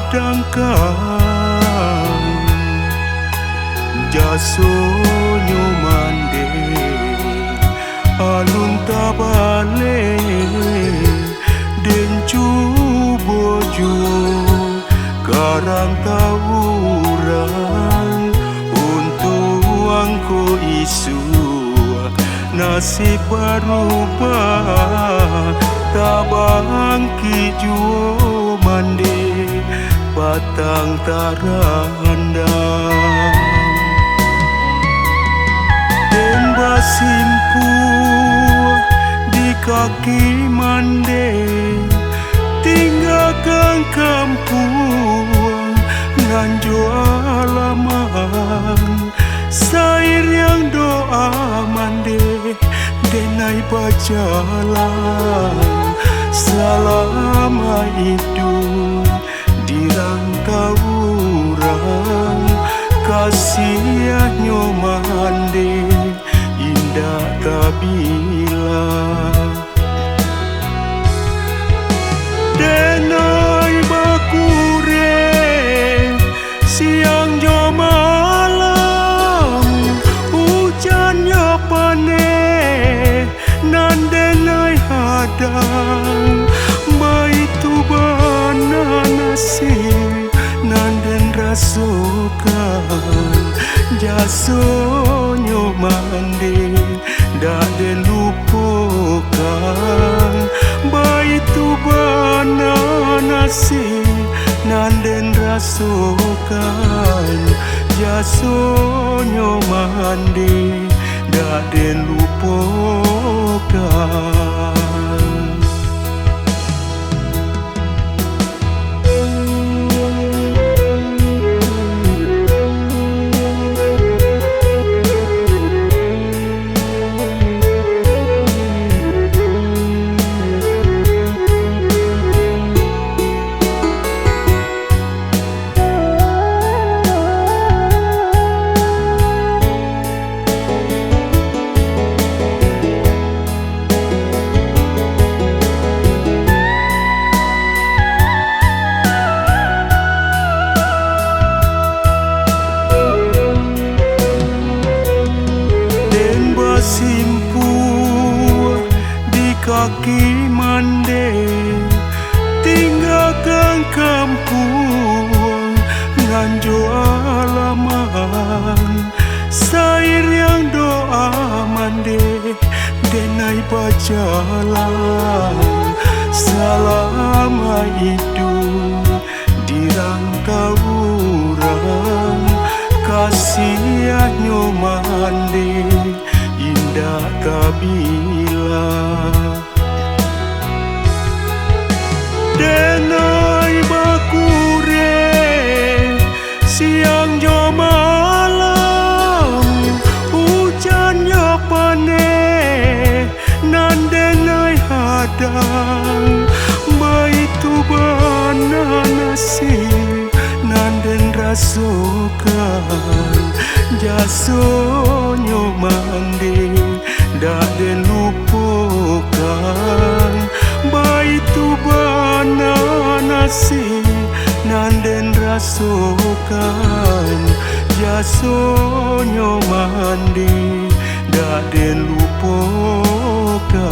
padangkan jasonyo mande alun tabale dencu bojo karang tawuran untuk angko isu nasib berubah tabang kijuo mande batang tarandang dan basimpu di kaki mande tinggalkan kampung nganjo alaman sair yang doa mande denai bajalan selama hidup di rantauan kasihannya mande indah kabila denai bakure siang jo malam hujannya pane nan denai hadang baitu bana nasib nan den rasukan jasonyo mande dak den lupakan baitu bana nasib nan den rasukan jasonyo mande dak den lupakan. Simpu di kaki mande tinggalkan kampung nganjo alaman sair yang doa mande denai bajalan selama hidup di rantauan kasihannya mande indah kabila denai bakure siang jo malam hujannya pane nan denai hadang baitu bana nasib nan den rasukan jasonyo mande dak den lupakan baitu bana nasib nan den rasukan jasonyo mande dak den lupakan.